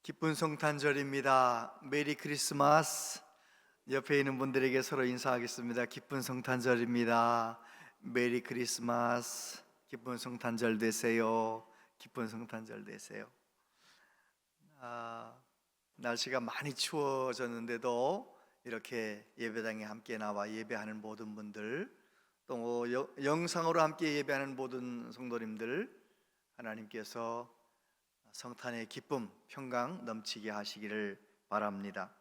기쁜 성탄절입니다. 메리 크리스마스. 옆에 있는 분들에게 서로 인사하겠습니다. 기쁜 성탄절입니다. 메리 크리스마스. 기쁜 성탄절 되세요. 기쁜 성탄절 되세요. 날씨가 많이 추워졌는데도 이렇게 예배당에 함께 나와 예배하는 모든 분들, 또 영상으로 함께 예배하는 모든 성도님들, 하나님께서 성탄의 기쁨, 평강 넘치게 하시기를 바랍니다.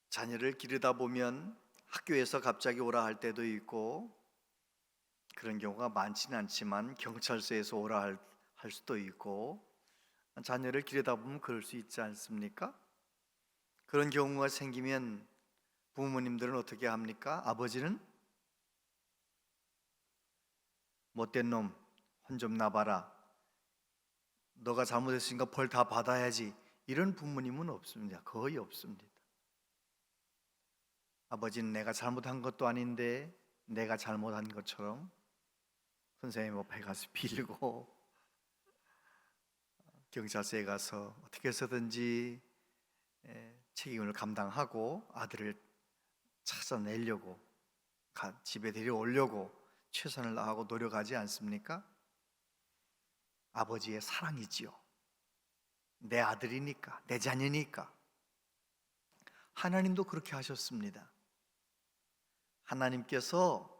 자녀를 기르다 보면 학교에서 갑자기 오라 할 때도 있고, 그런 경우가 많지는 않지만 경찰서에서 오라 할 수도 있고, 자녀를 기르다 보면 그럴 수 있지 않습니까? 그런 경우가 생기면 부모님들은 어떻게 합니까? 아버지는 못된 놈, 혼 좀 나봐라, 너가 잘못했으니까 벌 다 받아야지, 이런 부모님은 없습니다. 거의 없습니다. 아버지는 내가 잘못한 것도 아닌데 내가 잘못한 것처럼 선생님 앞에 가서 빌고 경찰서에 가서 어떻게 해서든지 책임을 감당하고 아들을 찾아내려고, 집에 데려오려고 최선을 다하고 노력하지 않습니까? 아버지의 사랑이지요. 내 아들이니까, 내 자녀니까. 하나님도 그렇게 하셨습니다. 하나님께서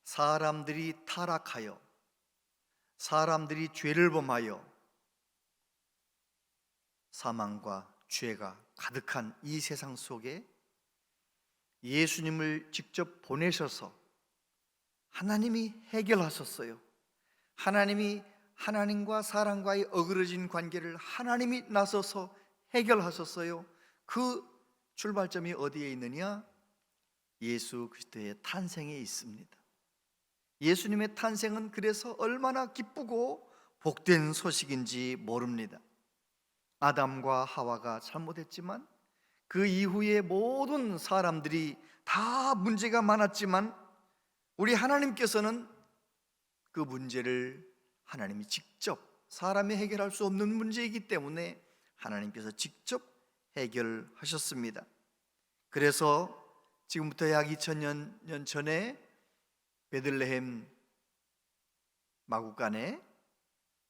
사람들이 타락하여, 사람들이 죄를 범하여 사망과 죄가 가득한 이 세상 속에 예수님을 직접 보내셔서 하나님이 해결하셨어요. 하나님과 사람과의 어그러진 관계를 하나님이 나서서 해결하셨어요. 그 출발점이 어디에 있느냐? 예수 그리스도의 탄생에 있습니다. 예수님의 탄생은 그래서 얼마나 기쁘고 복된 소식인지 모릅니다. 아담과 하와가 잘못했지만 그 이후에 모든 사람들이 다 문제가 많았지만 우리 하나님께서는 그 문제를 하나님이 직접, 사람이 해결할 수 없는 문제이기 때문에 하나님께서 직접 해결하셨습니다. 그래서 지금부터 약 2000년 전에 베들레헴 마구간에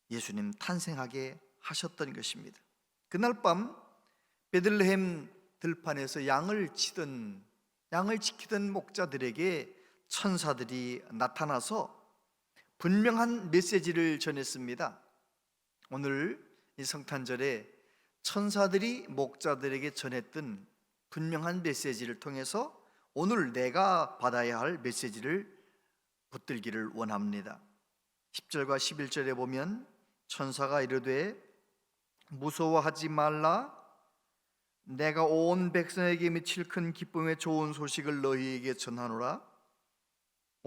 예수님 탄생하게 하셨던 것입니다. 그날 밤 베들레헴 들판에서 양을 지키던 목자들에게 천사들이 나타나서 분명한 메시지를 전했습니다. 오늘 이 성탄절에 천사들이 목자들에게 전했던 분명한 메시지를 통해서 오늘 내가 받아야 할 메시지를 붙들기를 원합니다. 10절과 11절에 보면 천사가 이르되 무서워하지 말라, 내가 온 백성에게 미칠 큰 기쁨의 좋은 소식을 너희에게 전하노라.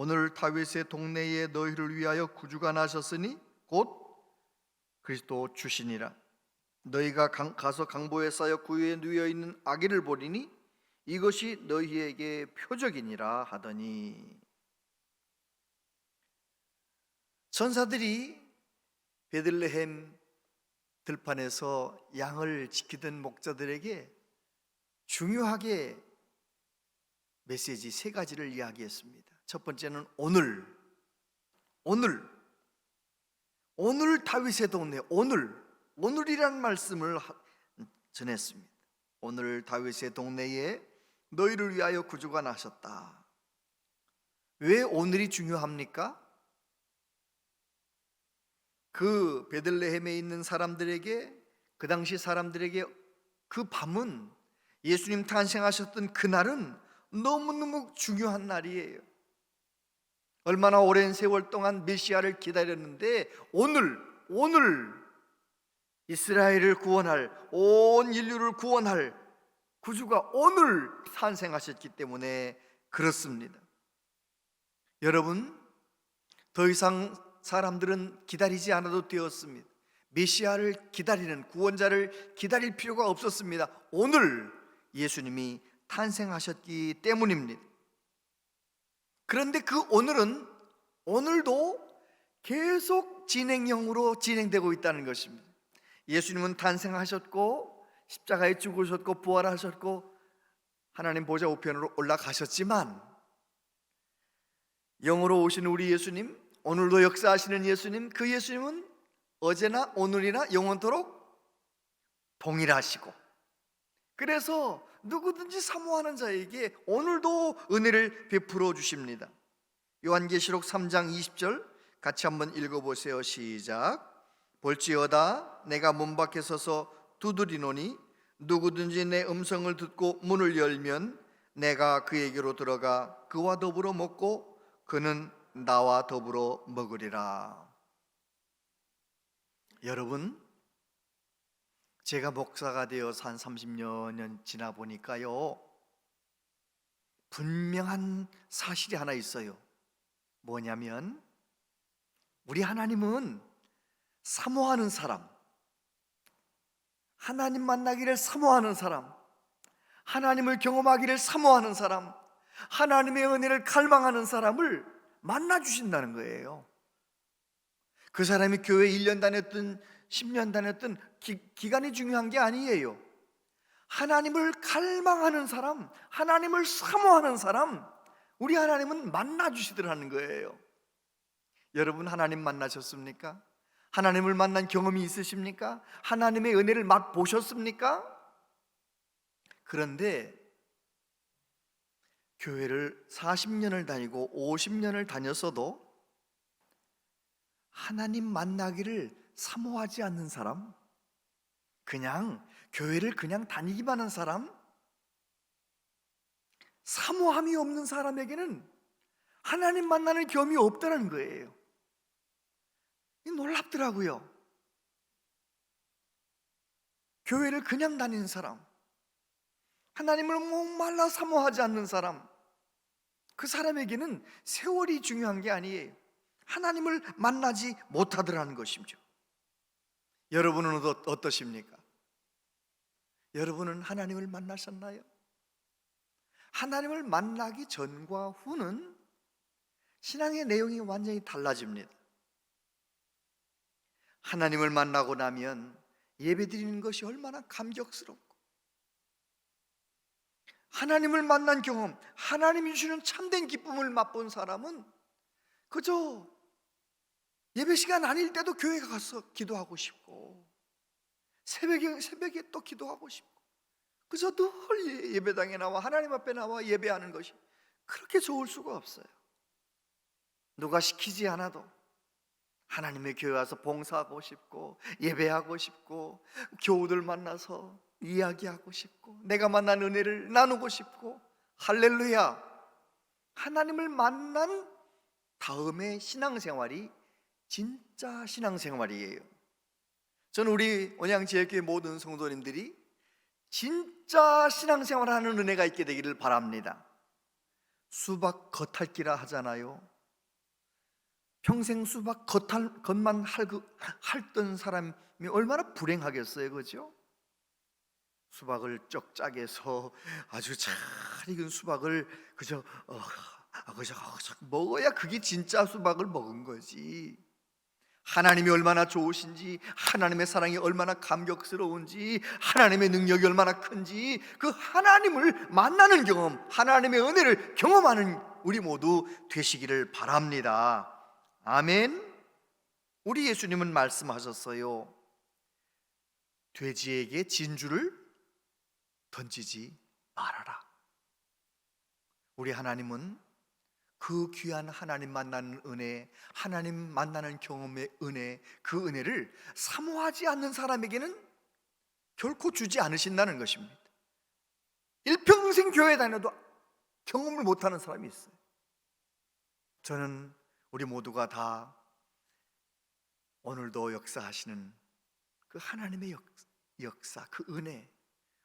오늘 다윗의 동네에 너희를 위하여 구주가 나셨으니 곧 그리스도 주시니라. 너희가 가서 강보에 쌓여 구유에 누워 있는 아기를 보리니 이것이 너희에게 표적이니라 하더니, 천사들이 베들레헴 들판에서 양을 지키던 목자들에게 중요하게 메시지 3가지를 이야기했습니다. 첫 번째는 오늘 다윗의 동네, 오늘이란 말씀을 전했습니다. 오늘 다윗의 동네에 너희를 위하여 구주가 나셨다. 왜 오늘이 중요합니까? 그 베들레헴에 있는 사람들에게, 그 당시 사람들에게 그 밤은, 예수님 탄생하셨던 그날은 너무너무 중요한 날이에요. 얼마나 오랜 세월 동안 메시아를 기다렸는데 오늘 이스라엘을 구원할, 온 인류를 구원할 구주가 오늘 탄생하셨기 때문에 그렇습니다. 여러분, 더 이상 사람들은 기다리지 않아도 되었습니다. 메시아를 기다리는, 구원자를 기다릴 필요가 없었습니다. 오늘 예수님이 탄생하셨기 때문입니다. 그런데 그 오늘도 계속 진행형으로 진행되고 있다는 것입니다. 예수님은 탄생하셨고 십자가에 죽으셨고 부활하셨고 하나님 보좌 우편으로 올라가셨지만, 영으로 오신 우리 예수님, 오늘도 역사하시는 예수님, 그 예수님은 어제나 오늘이나 영원토록 동일하시고, 그래서 누구든지 사모하는 자에게 오늘도 은혜를 베풀어 주십니다. 요한계시록 3장 20절 같이 한번 읽어보세요. 시작. 볼지어다 내가 문 밖에 서서 두드리노니 누구든지 내 음성을 듣고 문을 열면 내가 그에게로 들어가 그와 더불어 먹고 그는 나와 더불어 먹으리라. 여러분, 제가 목사가 되어서 한 30여 년 지나 보니까요, 분명한 사실이 하나 있어요. 뭐냐면 우리 하나님은 사모하는 사람, 하나님 만나기를 사모하는 사람, 하나님을 경험하기를 사모하는 사람, 하나님의 은혜를 갈망하는 사람을 만나 주신다는 거예요. 그 사람이 교회 1년 다녔든 10년 다녔든 기간이 중요한 게 아니에요. 하나님을 갈망하는 사람, 하나님을 사모하는 사람, 우리 하나님은 만나 주시더라는 거예요. 여러분, 하나님 만나셨습니까? 하나님을 만난 경험이 있으십니까? 하나님의 은혜를 맛보셨습니까? 그런데 교회를 40년을 다니고 50년을 다녔어도 하나님 만나기를 사모하지 않는 사람, 그냥 교회를 그냥 다니기만 한 사람, 사모함이 없는 사람에게는 하나님 만나는 경험이 없다는 거예요. 놀랍더라고요. 교회를 그냥 다니는 사람, 하나님을 목말라 사모하지 않는 사람, 그 사람에게는 세월이 중요한 게 아니에요. 하나님을 만나지 못하더라는 것이죠. 여러분은 어떠십니까? 여러분은 하나님을 만나셨나요? 하나님을 만나기 전과 후는 신앙의 내용이 완전히 달라집니다. 하나님을 만나고 나면 예배드리는 것이 얼마나 감격스럽고, 하나님을 만난 경험, 하나님이 주시는 참된 기쁨을 맛본 사람은 그저 예배 시간 아닐 때도 교회 가서 기도하고 싶고, 새벽에 또 기도하고 싶고, 그저 늘 예배당에 나와 하나님 앞에 나와 예배하는 것이 그렇게 좋을 수가 없어요. 누가 시키지 않아도 하나님의 교회 와서 봉사하고 싶고, 예배하고 싶고, 교우들 만나서 이야기하고 싶고, 내가 만난 은혜를 나누고 싶고, 할렐루야! 하나님을 만난 다음에 신앙생활이 진짜 신앙생활이에요. 저는 우리 온양지역교회 모든 성도님들이 진짜 신앙생활하는 은혜가 있게 되기를 바랍니다. 수박 겉핥기라 하잖아요. 평생 수박 겉만 핥던 사람이 얼마나 불행하겠어요, 그죠? 수박을 쩍 짜게서 아주 잘 익은 수박을 그저 먹어야 그게 진짜 수박을 먹은 거지. 하나님이 얼마나 좋으신지, 하나님의 사랑이 얼마나 감격스러운지, 하나님의 능력이 얼마나 큰지, 그 하나님을 만나는 경험, 하나님의 은혜를 경험하는 우리 모두 되시기를 바랍니다. 아멘. 우리 예수님은 말씀하셨어요. 돼지에게 진주를 던지지 말아라. 우리 하나님은 그 귀한 하나님 만나는 은혜, 하나님 만나는 경험의 은혜, 그 은혜를 사모하지 않는 사람에게는 결코 주지 않으신다는 것입니다. 일평생 교회 다녀도 경험을 못하는 사람이 있어요. 저는 우리 모두가 다 오늘도 역사하시는 그 하나님의 역사, 그 은혜,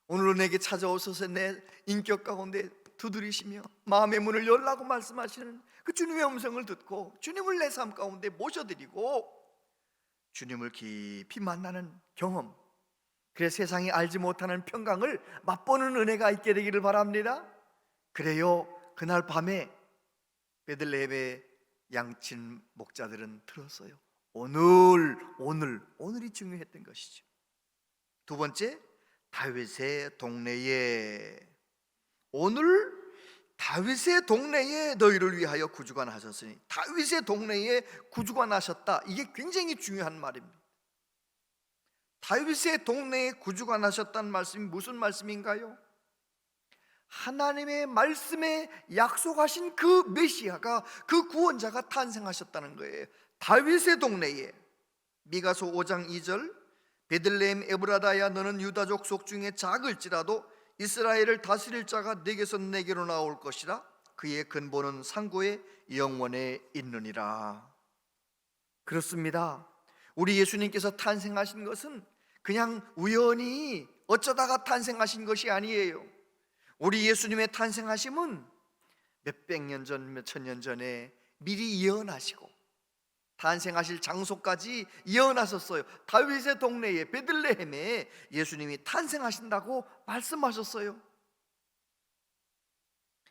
오늘은 내게 찾아오셔서 내 인격 가운데 두드리시며 마음의 문을 열라고 말씀하시는 그 주님의 음성을 듣고 주님을 내 삶 가운데 모셔드리고 주님을 깊이 만나는 경험, 그래서 세상이 알지 못하는 평강을 맛보는 은혜가 있게 되기를 바랍니다. 그래요, 그날 밤에 베들레헴의 양친 목자들은 들었어요. 오늘이 중요했던 것이죠. 두 번째, 다윗의 동네에. 오늘 다윗의 동네에 너희를 위하여 구주가 나셨으니, 다윗의 동네에 구주가 나셨다. 이게 굉장히 중요한 말입니다. 다윗의 동네에 구주가 나셨다는 말씀이 무슨 말씀인가요? 하나님의 말씀에 약속하신 그 메시아가, 그 구원자가 탄생하셨다는 거예요. 다윗의 동네에. 미가서 5장 2절, 베들레헴 에브라다야 너는 유다족 속 중에 작을지라도 이스라엘을 다스릴 자가 내게서 내게로 나올 것이라. 그의 근본은 상고의 영원에 있느니라. 그렇습니다. 우리 예수님께서 탄생하신 것은 그냥 우연히 어쩌다가 탄생하신 것이 아니에요. 우리 예수님의 탄생하심은 몇백 년 전, 몇천 년 전에 미리 예언하시고 탄생하실 장소까지 예언하셨어요. 다윗의 동네에, 베들레헴에 예수님이 탄생하신다고 말씀하셨어요.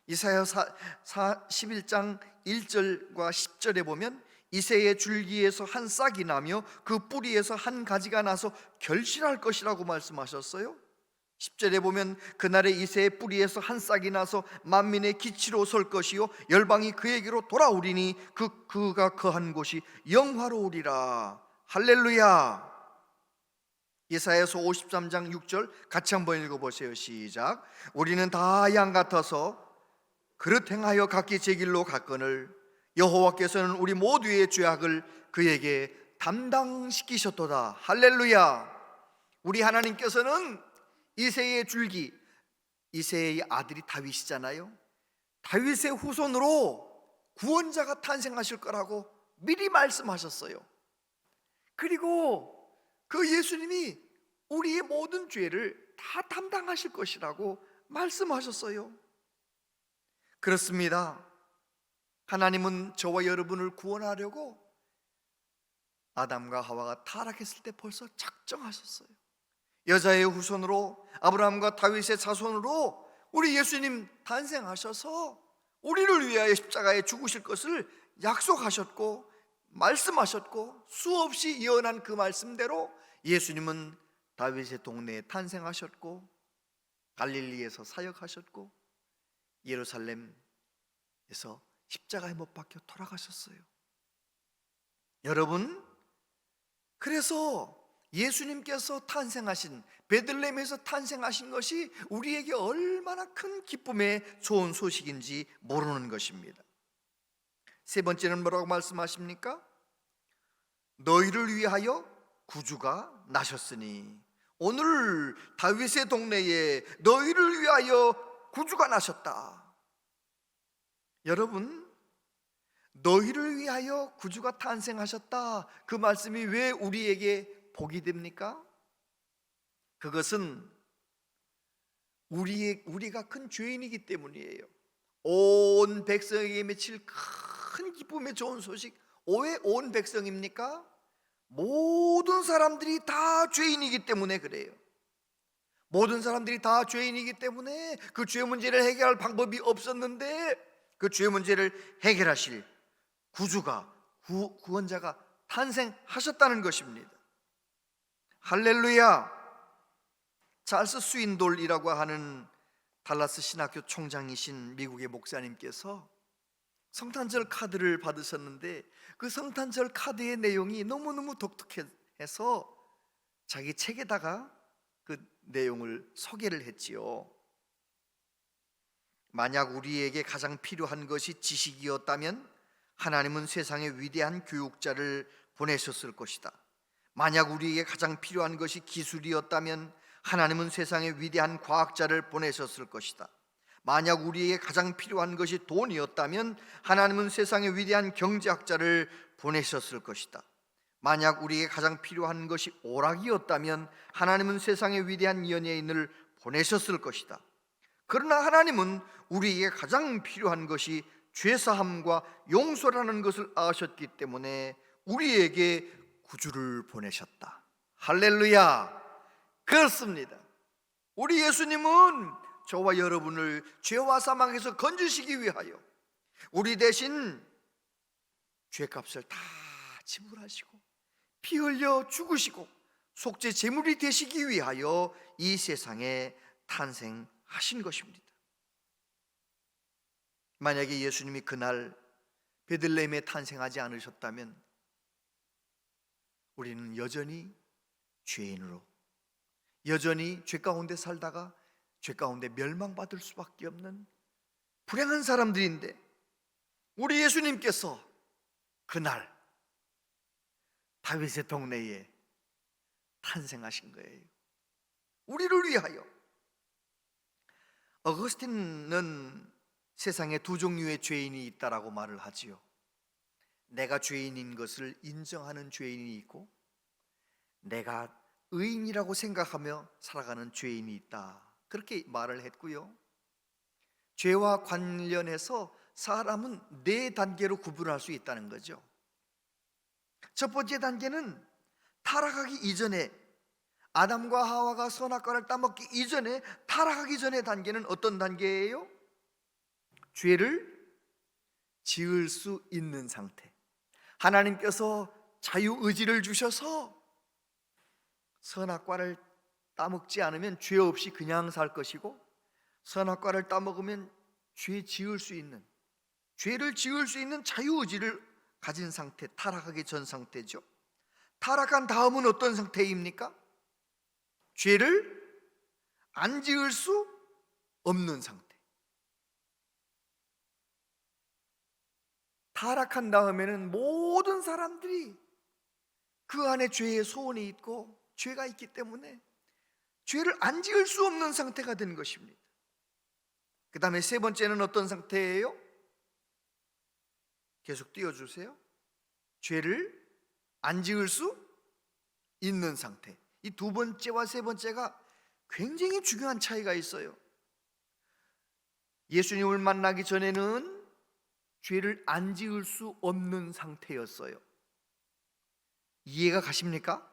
이사야 11장 1절과 10절에 보면 이새의 줄기에서 한 싹이 나며 그 뿌리에서 한 가지가 나서 결실할 것이라고 말씀하셨어요. 10절에 보면 그날에 이새의 뿌리에서 한 싹이 나서 만민의 기치로 설 것이요 열방이 그에게로 돌아오리니 그가 거한 곳이 영화로우리라. 할렐루야. 예사야서 53장 6절 같이 한번 읽어보세요. 시작. 우리는 다 양 같아서 그릇 행하여 각기 제 길로 갔거늘 여호와께서는 우리 모두의 죄악을 그에게 담당시키셨도다. 할렐루야. 우리 하나님께서는 이새의 줄기, 이새의 아들이 다윗이잖아요. 다윗의 후손으로 구원자가 탄생하실 거라고 미리 말씀하셨어요. 그리고 그 예수님이 우리의 모든 죄를 다 담당하실 것이라고 말씀하셨어요. 그렇습니다. 하나님은 저와 여러분을 구원하려고 아담과 하와가 타락했을 때 벌써 작정하셨어요. 여자의 후손으로, 아브라함과 다윗의 자손으로 우리 예수님 탄생하셔서 우리를 위하여 십자가에 죽으실 것을 약속하셨고 말씀하셨고, 수없이 예언한 그 말씀대로 예수님은 다윗의 동네에 탄생하셨고 갈릴리에서 사역하셨고 예루살렘에서 십자가에 못 박혀 돌아가셨어요. 여러분, 그래서 예수님께서 탄생하신, 베들레헴에서 탄생하신 것이 우리에게 얼마나 큰 기쁨의 좋은 소식인지 모르는 것입니다. 세 번째는 뭐라고 말씀하십니까? 너희를 위하여 구주가 나셨으니. 오늘 다윗의 동네에 너희를 위하여 구주가 나셨다. 여러분, 너희를 위하여 구주가 탄생하셨다, 그 말씀이 왜 우리에게 복이 됩니까? 그것은 우리가 큰 죄인이기 때문이에요. 온 백성에게 맺힐 큰 기쁨의 좋은 소식. 왜 온 백성입니까? 모든 사람들이 다 죄인이기 때문에 그래요. 모든 사람들이 다 죄인이기 때문에 그 죄 문제를 해결할 방법이 없었는데 그 죄 문제를 해결하실 구주가, 구원자가 탄생하셨다는 것입니다. 할렐루야. 찰스 스윈돌이라고 하는 달라스 신학교 총장이신 미국의 목사님께서 성탄절 카드를 받으셨는데 그 성탄절 카드의 내용이 너무너무 독특해서 자기 책에다가 그 내용을 소개를 했지요. 만약 우리에게 가장 필요한 것이 지식이었다면 하나님은 세상에 위대한 교육자를 보내셨을 것이다. 만약 우리에게 가장 필요한 것이 기술이었다면 하나님은 세상에 위대한 과학자를 보내셨을 것이다. 만약 우리에게 가장 필요한 것이 돈이었다면 하나님은 세상에 위대한 경제학자를 보내셨을 것이다. 만약 우리에게 가장 필요한 것이 오락이었다면 하나님은 세상에 위대한 연예인을 보내셨을 것이다. 그러나 하나님은 우리에게 가장 필요한 것이 죄사함과 용서라는 것을 아셨기 때문에 우리에게 구주를 보내셨다. 할렐루야. 그렇습니다. 우리 예수님은 저와 여러분을 죄와 사망에서 건지시기 위하여 우리 대신 죄값을 다 지불하시고 피 흘려 죽으시고 속죄 제물이 되시기 위하여 이 세상에 탄생하신 것입니다. 만약에 예수님이 그날 베들레헴에 탄생하지 않으셨다면 우리는 여전히 죄인으로, 여전히 죄 가운데 살다가 죄 가운데 멸망받을 수밖에 없는 불행한 사람들인데, 우리 예수님께서 그날 다윗의 동네에 탄생하신 거예요. 우리를 위하여. 어거스틴은 세상에 두 종류의 죄인이 있다라고 말을 하지요. 내가 죄인인 것을 인정하는 죄인이 있고, 내가 의인이라고 생각하며 살아가는 죄인이 있다, 그렇게 말을 했고요. 죄와 관련해서 사람은 네 단계로 구분할 수 있다는 거죠. 첫 번째 단계는 타락하기 이전에, 아담과 하와가 선악과를 따먹기 이전에, 타락하기 전의 단계는 어떤 단계예요? 죄를 지을 수 있는 상태. 하나님께서 자유의지를 주셔서 선악과를 따먹지 않으면 죄 없이 그냥 살 것이고, 선악과를 따먹으면 죄 지을 수 있는, 죄를 지을 수 있는 자유의지를 가진 상태, 타락하기 전 상태죠. 타락한 다음은 어떤 상태입니까? 죄를 안 지을 수 없는 상태. 타락한 다음에는 모든 사람들이 그 안에 죄의 소원이 있고 죄가 있기 때문에 죄를 안 지을 수 없는 상태가 된 것입니다. 그 다음에 세 번째는 어떤 상태예요? 계속 띄워주세요. 죄를 안 지을 수 있는 상태. 이 두 번째와 세 번째가 굉장히 중요한 차이가 있어요. 예수님을 만나기 전에는 죄를 안 지을 수 없는 상태였어요. 이해가 가십니까?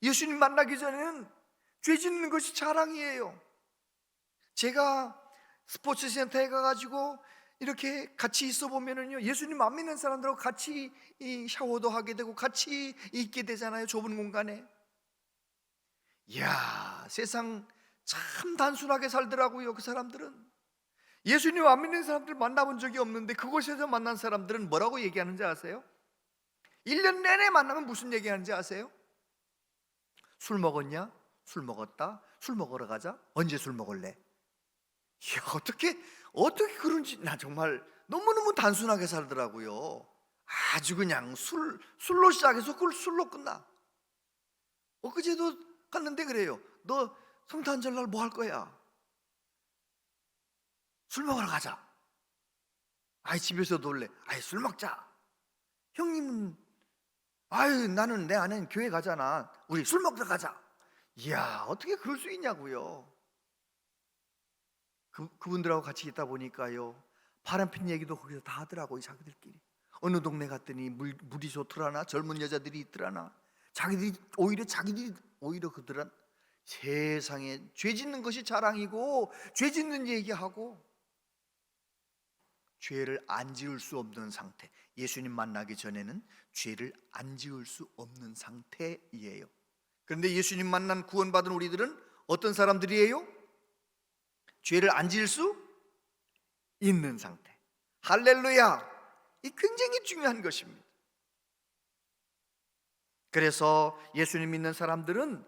예수님 만나기 전에는 죄 짓는 것이 자랑이에요. 제가 스포츠 센터에 가가지고 이렇게 같이 있어 보면은요, 예수님 안 믿는 사람들하고 같이 샤워도 하게 되고 같이 있게 되잖아요, 좁은 공간에. 이야, 세상 참 단순하게 살더라고요. 그 사람들은 예수님 안 믿는 사람들 만나본 적이 없는데, 그곳에서 만난 사람들은 뭐라고 얘기하는지 아세요? 1년 내내 만나면 무슨 얘기하는지 아세요? 술 먹었냐? 술 먹었다. 술 먹으러 가자. 언제 술 먹을래? 이야, 어떻게 그런지, 나 정말 너무너무 단순하게 살더라고요. 아주 그냥 술로 시작해서 그걸 술로 끝나. 엊그제도 갔는데 그래요. 너 성탄절날 뭐 할 거야? 술 먹으러 가자. 아이, 집에서 놀래. 아이, 술 먹자. 형님은, 아유, 나는 내 아내는 교회 가잖아. 우리 술 먹으러 가자. 이야, 어떻게 그럴 수 있냐고요. 그분들하고 같이 있다 보니까요, 바람핀 얘기도 거기서 다 하더라고요. 자기들끼리 어느 동네 갔더니 물이 좋더라나, 젊은 여자들이 있더라나, 자기들이 오히려 그들은 세상에 죄 짓는 것이 자랑이고, 죄 짓는 얘기하고, 죄를 안 지을 수 없는 상태. 예수님 만나기 전에는 죄를 안 지을 수 없는 상태이에요. 그런데 예수님 만난 구원받은 우리들은 어떤 사람들이에요? 죄를 안 지을 수 있는 상태. 할렐루야! 이 굉장히 중요한 것입니다. 그래서 예수님 믿는 사람들은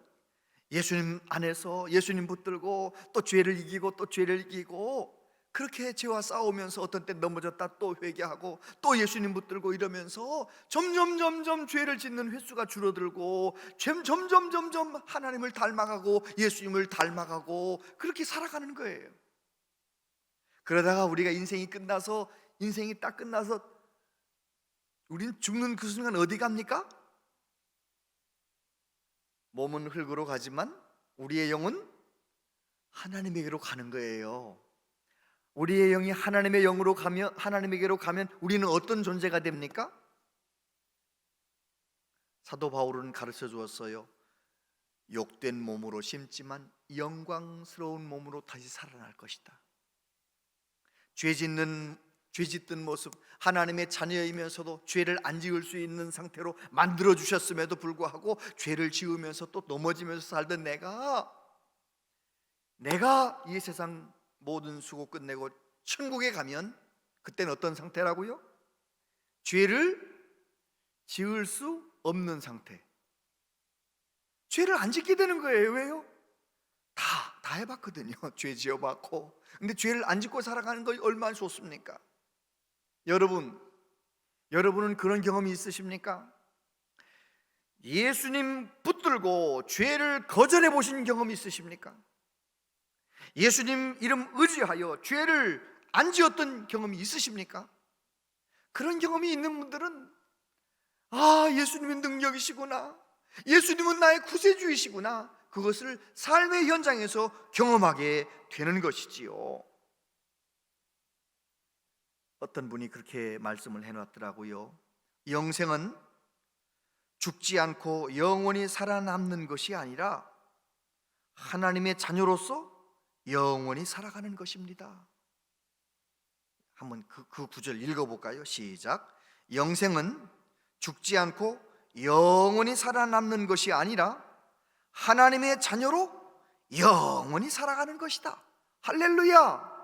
예수님 안에서 예수님 붙들고 또 죄를 이기고 또 죄를 이기고, 그렇게 죄와 싸우면서 어떤 때 넘어졌다 또 회개하고 또 예수님 붙들고 이러면서 점점 죄를 짓는 횟수가 줄어들고, 점점 하나님을 닮아가고 예수님을 닮아가고, 그렇게 살아가는 거예요. 그러다가 우리가 인생이 딱 끝나서 우린 죽는 그 순간 어디 갑니까? 몸은 흙으로 가지만 우리의 영은 하나님에게로 가는 거예요. 우리의 영이 하나님의 영으로 가면, 하나님에게로 가면 우리는 어떤 존재가 됩니까? 사도 바울은 가르쳐 주었어요. 욕된 몸으로 심지만 영광스러운 몸으로 다시 살아날 것이다. 죄 죄짓던 모습, 하나님의 자녀이면서도 죄를 안 지을 수 있는 상태로 만들어 주셨음에도 불구하고 죄를 지으면서 또 넘어지면서 살던 내가 이 세상 모든 수고 끝내고 천국에 가면 그때는 어떤 상태라고요? 죄를 지을 수 없는 상태. 죄를 안 짓게 되는 거예요. 왜요? 다 해봤거든요. 죄 지어봤고. 근데 죄를 안 짓고 살아가는 거 얼마나 좋습니까? 여러분은 그런 경험이 있으십니까? 예수님 붙들고 죄를 거절해 보신 경험이 있으십니까? 예수님 이름 의지하여 죄를 안 지었던 경험이 있으십니까? 그런 경험이 있는 분들은 예수님의 능력이시구나, 예수님은 나의 구세주이시구나, 그것을 삶의 현장에서 경험하게 되는 것이지요. 어떤 분이 그렇게 말씀을 해놨더라고요. 영생은 죽지 않고 영원히 살아남는 것이 아니라 하나님의 자녀로서 영원히 살아가는 것입니다. 한번 그 구절 읽어볼까요? 시작. 영생은 죽지 않고 영원히 살아남는 것이 아니라 하나님의 자녀로 영원히 살아가는 것이다. 할렐루야.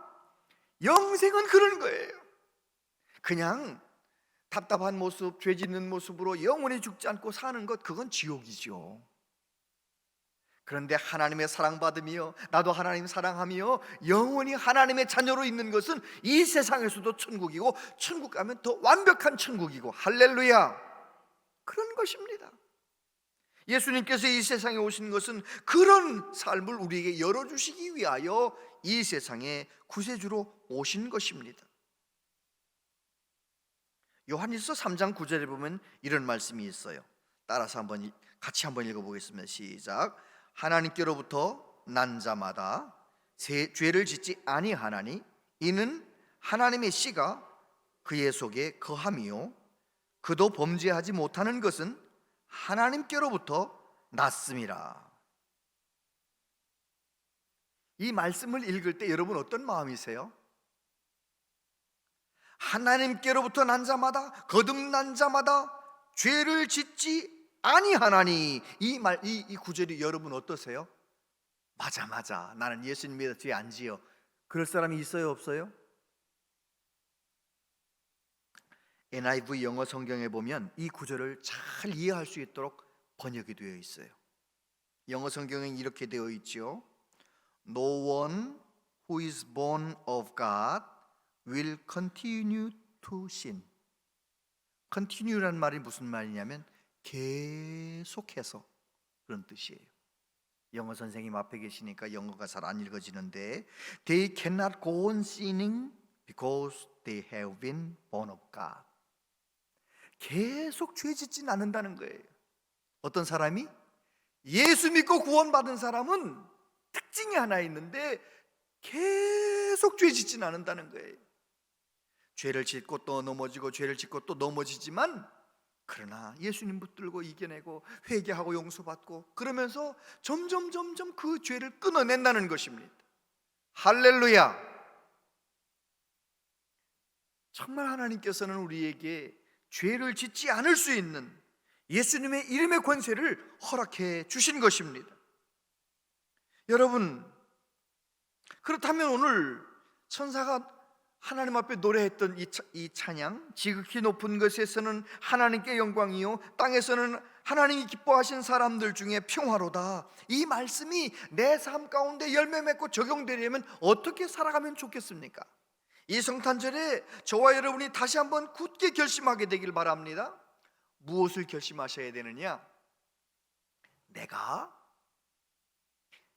영생은 그런 거예요. 그냥 답답한 모습, 죄 짓는 모습으로 영원히 죽지 않고 사는 것, 그건 지옥이죠. 그런데 하나님의 사랑받으며 나도 하나님 사랑하며 영원히 하나님의 자녀로 있는 것은 이 세상에서도 천국이고, 천국 가면 더 완벽한 천국이고, 할렐루야, 그런 것입니다. 예수님께서 이 세상에 오신 것은 그런 삶을 우리에게 열어주시기 위하여 이 세상에 구세주로 오신 것입니다. 요한일서 3장 9절에 보면 이런 말씀이 있어요. 따라서 같이 한번 읽어보겠습니다. 시작. 하나님께로부터 난 자마다 죄를 짓지 아니하나니 이는 하나님의 씨가 그의 속에 거함이요 그도 범죄하지 못하는 것은 하나님께로부터 났음이라. 이 말씀을 읽을 때 여러분 어떤 마음이세요? 하나님께로부터 난 자마다, 거듭난 자마다 죄를 짓지 아니하나니, 이 구절이 여러분 어떠세요? 맞아, 나는 예수님 믿어 죄 안 지어. 그럴 사람이 있어요, 없어요? NIV 영어 성경에 보면 이 구절을 잘 이해할 수 있도록 번역이 되어 있어요. 영어 성경엔 이렇게 되어 있죠. No one who is born of God will continue to sin. continue라는 말이 무슨 말이냐면 계속해서, 그런 뜻이에요. 영어 선생님 앞에 계시니까 영어가 잘 안 읽어지는데, They cannot go on sinning because they have been born of God. 계속 죄 짓진 않는다는 거예요. 어떤 사람이? 예수 믿고 구원받은 사람은 특징이 하나 있는데 계속 죄 짓진 않는다는 거예요. 죄를 짓고 또 넘어지고 죄를 짓고 또 넘어지지만, 그러나 예수님 붙들고 이겨내고 회개하고 용서받고 그러면서 점점 그 죄를 끊어낸다는 것입니다. 할렐루야. 정말 하나님께서는 우리에게 죄를 짓지 않을 수 있는 예수님의 이름의 권세를 허락해 주신 것입니다. 여러분, 그렇다면 오늘 천사가 하나님 앞에 노래했던 이 찬양, 지극히 높은 것에서는 하나님께 영광이요 땅에서는 하나님이 기뻐하신 사람들 중에 평화로다, 이 말씀이 내 삶 가운데 열매 맺고 적용되려면 어떻게 살아가면 좋겠습니까? 이 성탄절에 저와 여러분이 다시 한번 굳게 결심하게 되길 바랍니다. 무엇을 결심하셔야 되느냐? 내가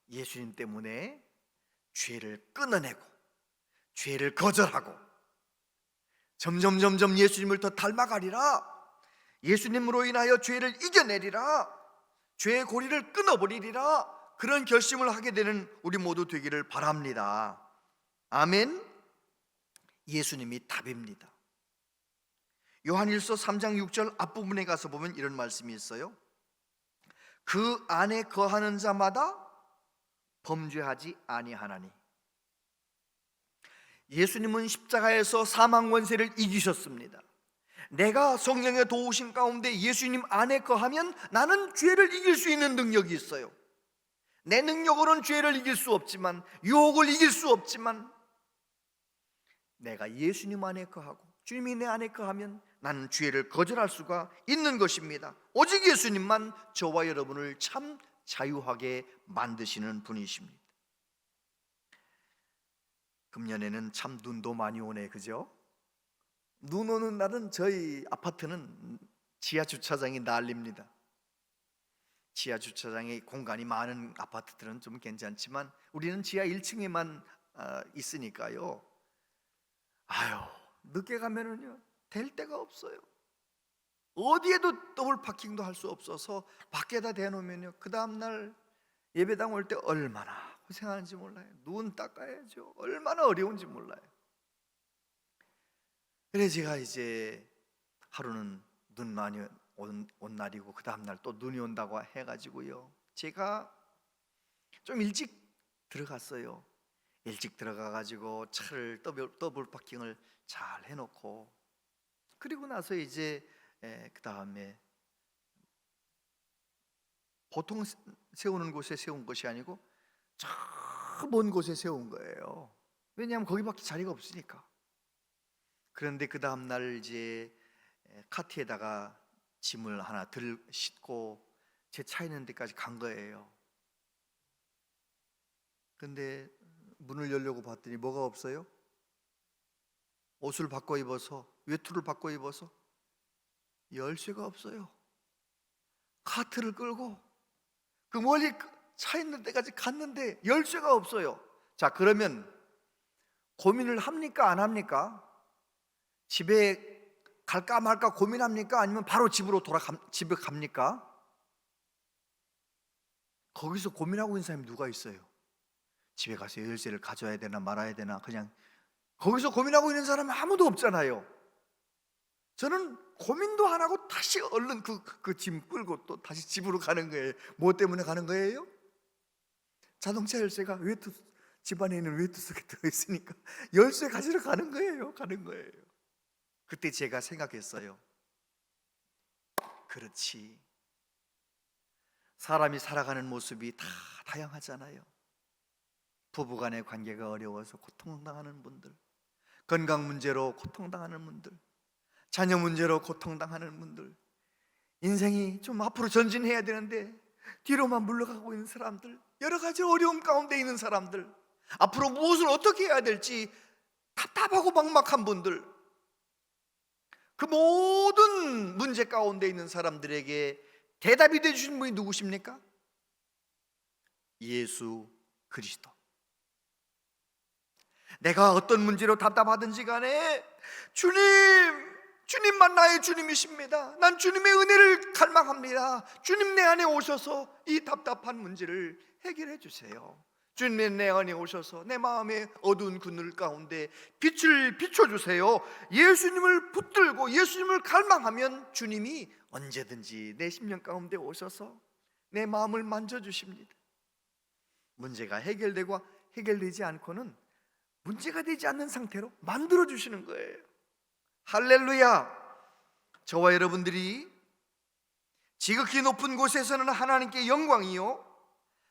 예수님 때문에 죄를 끊어내고 죄를 거절하고 점점 예수님을 더 닮아가리라, 예수님으로 인하여 죄를 이겨내리라, 죄의 고리를 끊어버리리라, 그런 결심을 하게 되는 우리 모두 되기를 바랍니다. 아멘. 예수님이 답입니다. 요한일서 3장 6절 앞부분에 가서 보면 이런 말씀이 있어요. 그 안에 거하는 자마다 범죄하지 아니하나니. 예수님은 십자가에서 사망 권세를 이기셨습니다. 내가 성령의 도우심 가운데 예수님 안에 거하면 나는 죄를 이길 수 있는 능력이 있어요. 내 능력으로는 죄를 이길 수 없지만, 유혹을 이길 수 없지만, 내가 예수님 안에 거하고 주님이 내 안에 거하면 나는 죄를 거절할 수가 있는 것입니다. 오직 예수님만 저와 여러분을 참 자유하게 만드시는 분이십니다. 금년에는 참 눈도 많이 오네, 그죠? 눈 오는 날은 저희 아파트는 지하 주차장이 난립니다. 지하 주차장에 공간이 많은 아파트들은 좀 괜찮지만 우리는 지하 1층에만 있으니까요. 아유, 늦게 가면은요 될 데가 없어요. 어디에도 더블 파킹도 할 수 없어서 밖에다 대놓으면요 그 다음날 예배당 올 때 얼마나 고생하는지 몰라요. 눈 닦아야죠. 얼마나 어려운지 몰라요. 그래서 제가 이제 하루는 눈 많이 온 날이고 그 다음날 또 눈이 온다고 해가지고요, 제가 좀 일찍 들어갔어요. 일찍 들어가가지고 차를 더블 파킹을 잘 해놓고, 그리고 나서 이제 그 다음에 보통 세우는 곳에 세운 것이 아니고 저 먼 곳에 세운 거예요. 왜냐하면 거기밖에 자리가 없으니까. 그런데 그 다음날 이제 카트에다가 짐을 하나 싣고 제 차 있는 데까지 간 거예요. 근데 문을 열려고 봤더니 뭐가 없어요? 옷을 바꿔 입어서, 외투를 바꿔 입어서 열쇠가 없어요. 카트를 끌고 그 멀리 차 있는 데까지 갔는데 열쇠가 없어요. 자, 그러면 고민을 합니까 안 합니까? 집에 갈까 말까 고민합니까? 아니면 바로 집에 갑니까? 거기서 고민하고 있는 사람이 누가 있어요? 집에 가서 열쇠를 가져야 되나 말아야 되나, 그냥 거기서 고민하고 있는 사람은 아무도 없잖아요. 저는 고민도 안 하고 다시 얼른 그 짐 끌고 또 다시 집으로 가는 거예요. 뭐 때문에 가는 거예요? 자동차 열쇠가 집안에 있는 외투 속에 들어있으니까 열쇠 가지러 가는 거예요. 그때 제가 생각했어요. 그렇지, 사람이 살아가는 모습이 다 다양하잖아요. 부부간의 관계가 어려워서 고통당하는 분들, 건강 문제로 고통당하는 분들, 자녀 문제로 고통당하는 분들, 인생이 좀 앞으로 전진해야 되는데 뒤로만 물러가고 있는 사람들, 여러 가지 어려움 가운데 있는 사람들, 앞으로 무엇을 어떻게 해야 될지 답답하고 막막한 분들, 그 모든 문제 가운데 있는 사람들에게 대답이 되어주신 분이 누구십니까? 예수 그리스도. 내가 어떤 문제로 답답하든지 간에 주님만 나의 주님이십니다. 난 주님의 은혜를 갈망합니다. 주님 내 안에 오셔서 이 답답한 문제를 해결해 주세요. 주님 내 안에 오셔서 내 마음의 어두운 그늘 가운데 빛을 비춰주세요. 예수님을 붙들고 예수님을 갈망하면 주님이 언제든지 내 심령 가운데 오셔서 내 마음을 만져주십니다. 문제가 해결되고 해결되지 않고는 문제가 되지 않는 상태로 만들어주시는 거예요. 할렐루야. 저와 여러분들이 지극히 높은 곳에서는 하나님께 영광이요,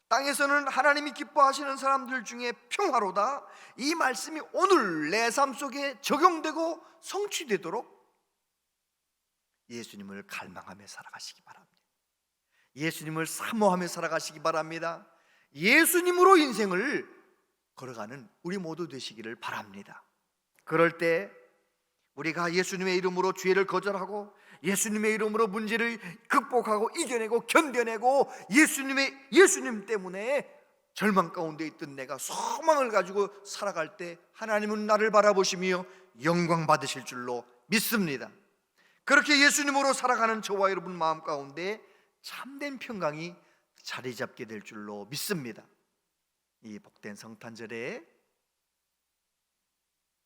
땅에서는 하나님이 기뻐하시는 사람들 중에 평화로다, 이 말씀이 오늘 내 삶 속에 적용되고 성취되도록 예수님을 갈망하며 살아가시기 바랍니다. 예수님을 사모하며 살아가시기 바랍니다. 예수님으로 인생을 걸어가는 우리 모두 되시기를 바랍니다. 그럴 때 우리가 예수님의 이름으로 죄를 거절하고 예수님의 이름으로 문제를 극복하고 이겨내고 견뎌내고 예수님 때문에 절망 가운데 있던 내가 소망을 가지고 살아갈 때 하나님은 나를 바라보시며 영광 받으실 줄로 믿습니다. 그렇게 예수님으로 살아가는 저와 여러분 마음 가운데 참된 평강이 자리 잡게 될 줄로 믿습니다. 이 복된 성탄절에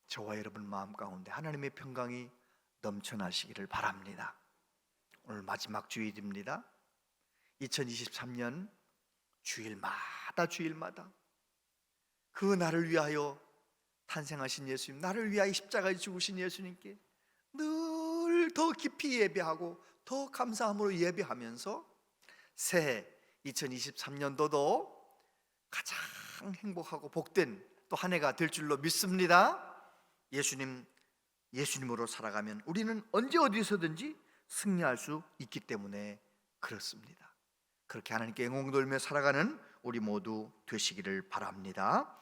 저와 여러분 마음 가운데 하나님의 평강이 넘쳐나시기를 바랍니다. 오늘 마지막 주일입니다. 2023년 주일마다 그 날을 위하여 탄생하신 예수님, 나를 위하여 십자가에 죽으신 예수님께 늘 더 깊이 예배하고 더 감사함으로 예배하면서 새해 2023년도도 가장 행복하고 복된 또 한 해가 될 줄로 믿습니다. 예수님으로 살아가면 우리는 언제 어디서든지 승리할 수 있기 때문에 그렇습니다. 그렇게 하나님께 영광 돌며 살아가는 우리 모두 되시기를 바랍니다.